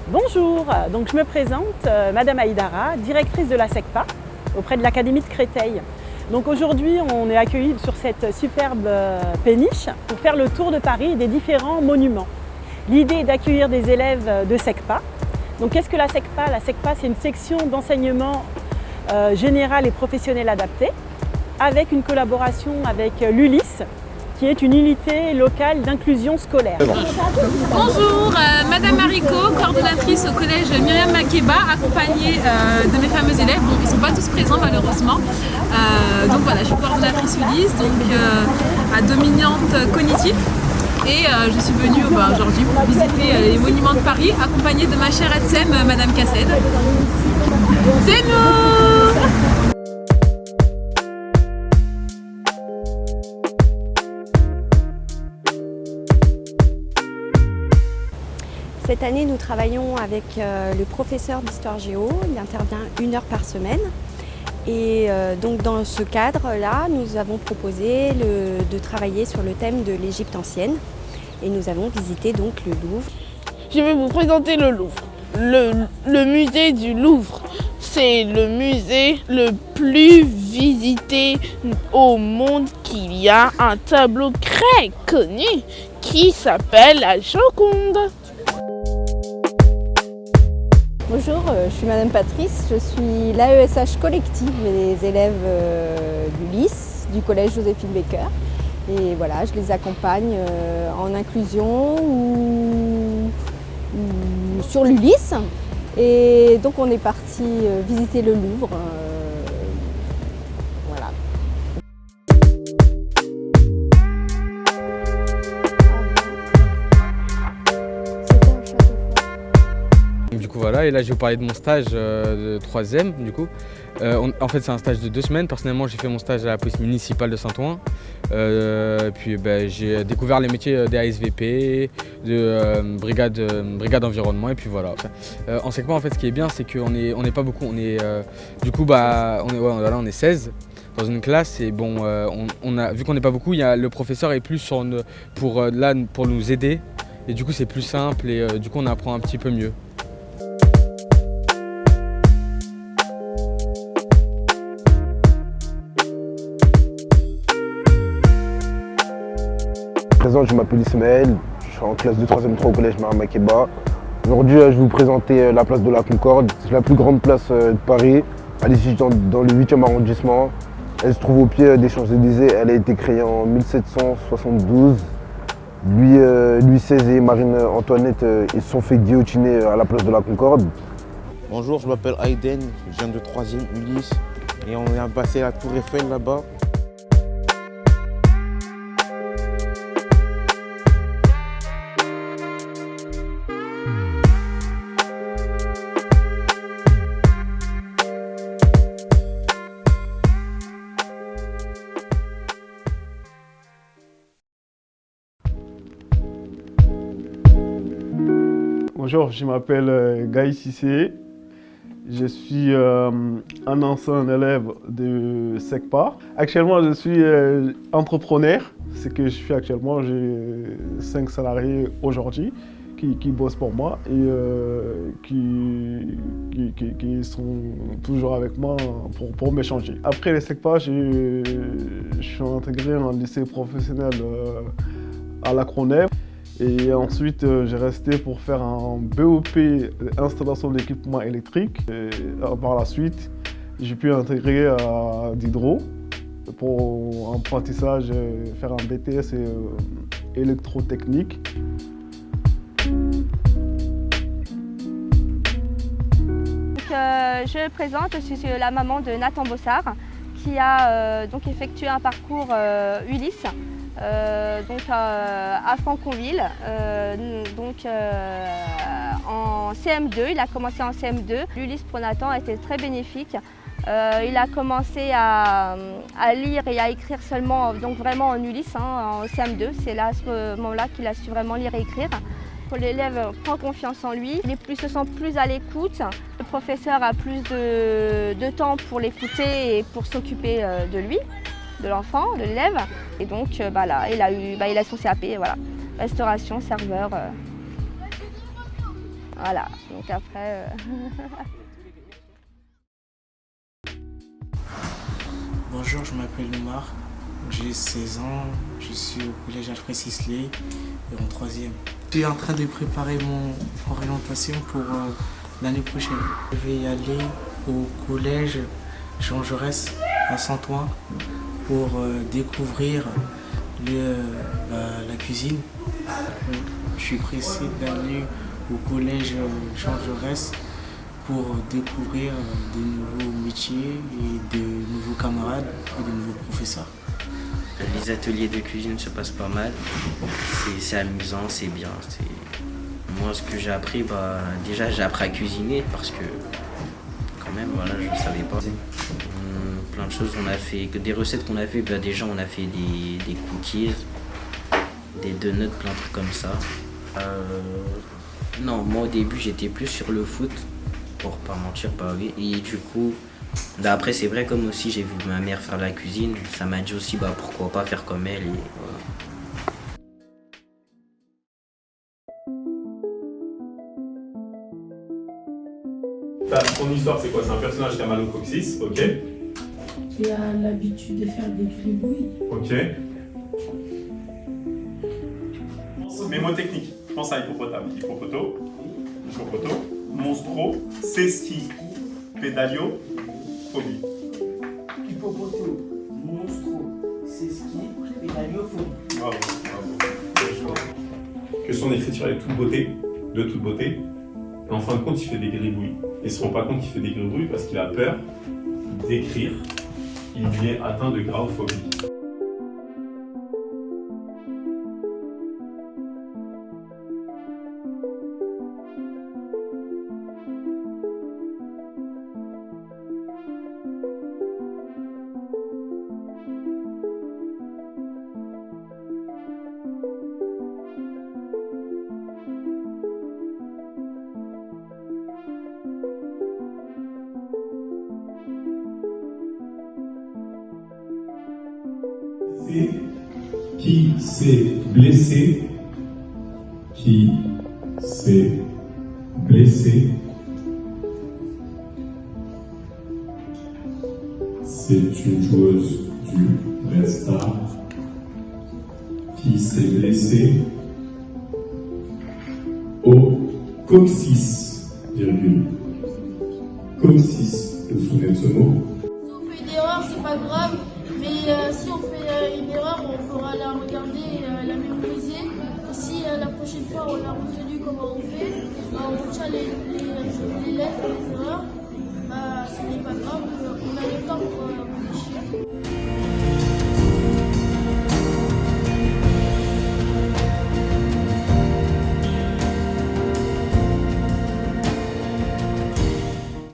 Bonjour, donc je me présente, Madame Aïdara, directrice de la SECPA auprès de l'Académie de Créteil. Donc aujourd'hui, on est accueillis sur cette superbe péniche pour faire le tour de Paris et des différents monuments. L'idée est d'accueillir des élèves de SECPA. Donc qu'est-ce que la SECPA? La SECPA, c'est une section d'enseignement général et professionnel adapté avec une collaboration avec l'ULIS, qui est une unité locale d'inclusion scolaire. Bonjour, Madame Marico, coordonnatrice au collège Myriam Makeba, accompagnée de mes fameux élèves. Bon, ils ne sont pas tous présents malheureusement. Donc voilà, je suis coordonnatrice ULIS, donc à dominante cognitive. Et je suis venue aujourd'hui pour visiter les monuments de Paris, accompagnée de ma chère ADSEM, Madame Cassed. C'est nous! Cette année, nous travaillons avec le professeur d'histoire géo. Il intervient 1 heure par semaine. Et donc dans ce cadre-là, nous avons proposé de travailler sur le thème de l'Égypte ancienne. Et nous avons visité donc le Louvre. Je vais vous présenter le Louvre. Le musée du Louvre, c'est le musée le plus visité au monde. Qu'il y a un tableau très connu qui s'appelle la Joconde. Bonjour, je suis Madame Patrice, je suis l'AESH collective des élèves du LIS, du collège Joséphine Baker. Et voilà, je les accompagne en inclusion ou sur l'ULIS. Et donc on est parti visiter le Louvre. Voilà. Du coup voilà, et là je vais vous parler de mon stage de 3e du coup. En fait c'est un stage de 2 semaines. Personnellement j'ai fait mon stage à la police municipale de Saint-Ouen. Puis j'ai découvert les métiers des ASVP, de brigade environnement et puis voilà. En SECPA en fait ce qui est bien c'est qu'on n'est pas beaucoup, on est 16 dans une classe et bon vu qu'on n'est pas beaucoup, le professeur est plus pour nous aider et du coup c'est plus simple et du coup on apprend un petit peu mieux. Présent, je m'appelle Ismaël, je suis en classe de 3e 3 au collège Myriam Makeba. Aujourd'hui, je vais vous présenter la place de la Concorde. C'est la plus grande place de Paris, elle est située dans le 8e arrondissement. Elle se trouve au pied des Champs-Élysées. Elle a été créée en 1772. Louis XVI et Marie-Antoinette ils se sont fait guillotiner à la place de la Concorde. Bonjour, je m'appelle Aiden, je viens de 3e ULIS et on vient passer la Tour Eiffel là-bas. Bonjour, je m'appelle Gaï Sissé. Je suis un ancien élève de SECPA. Actuellement, je suis entrepreneur. Ce que je fais actuellement, j'ai 5 salariés aujourd'hui qui bossent pour moi et qui sont toujours avec moi pour m'échanger. Après les SECPA, je suis intégré en lycée professionnel à la Cronève. Et ensuite, j'ai resté pour faire un BOP installation d'équipement électrique. Et par la suite, j'ai pu intégrer à Diderot pour un apprentissage, faire un BTS électrotechnique. Je me présente, je suis la maman de Nathan Bossard qui a donc effectué un parcours ULIS. À Franconville, en CM2, il a commencé en CM2. L'ULIS pour Nathan a été très bénéfique. Il a commencé à lire et à écrire seulement, donc vraiment en ULIS, en CM2. C'est là à ce moment-là qu'il a su vraiment lire et écrire. L'élève prend confiance en lui, il se sent plus à l'écoute. Le professeur a plus de temps pour l'écouter et pour s'occuper de lui, de l'enfant, de l'élève. Et donc là, il a son CAP, voilà. Restauration, serveur. Voilà, donc après... Bonjour, je m'appelle Omar, j'ai 16 ans, je suis au collège Alfred Sisley en 3e. Je suis en train de préparer mon orientation pour l'année prochaine. Je vais aller au collège Jean Jaurès à Saint-Ouen pour découvrir la cuisine. Je suis pressé d'aller au collège Jean Jaurès pour découvrir de nouveaux métiers et de nouveaux camarades et de nouveaux professeurs. Les ateliers de cuisine se passent pas mal, c'est amusant, c'est bien. Moi ce que j'ai appris, déjà j'ai appris à cuisiner parce que quand même voilà, je ne savais pas. Plein de choses, on a fait, des recettes qu'on a fait, déjà on a fait des cookies, des donuts, plein de trucs comme ça. Non, moi au début j'étais plus sur le foot. Pour pas mentir, et du coup, après c'est vrai, comme aussi j'ai vu ma mère faire la cuisine, ça m'a dit aussi pourquoi pas faire comme elle, et voilà. Ton histoire c'est quoi? C'est un personnage qui a mal au coccyx, ok. Qui a l'habitude de faire des gribouilles. Ok. Mémotechnique, je pense à hippopotame, hippopoto, monstro, sesqui, pédalio, phobie. Hippopoto, monstro, sesqui, pédalio, phobie. Bravo, bravo. Que son écriture est de toute beauté. Et en fin de compte, il fait des gribouilles. Et il ne se rend pas compte qu'il fait des gribouilles parce qu'il a peur d'écrire. Il est atteint de grave phobie. Qui s'est blessé? Qui s'est blessé? C'est une joueuse du Red Star qui s'est blessée au coccyx, coccyx. Vous vous souvenez de ce mot? Si on fait une erreur, c'est pas grave, mais si on fait une erreur, on pourra la regarder, la mémoriser. Et si la prochaine fois on a retenu comment on fait, on retient les lettres, les erreurs, ce n'est pas grave, on a le temps pour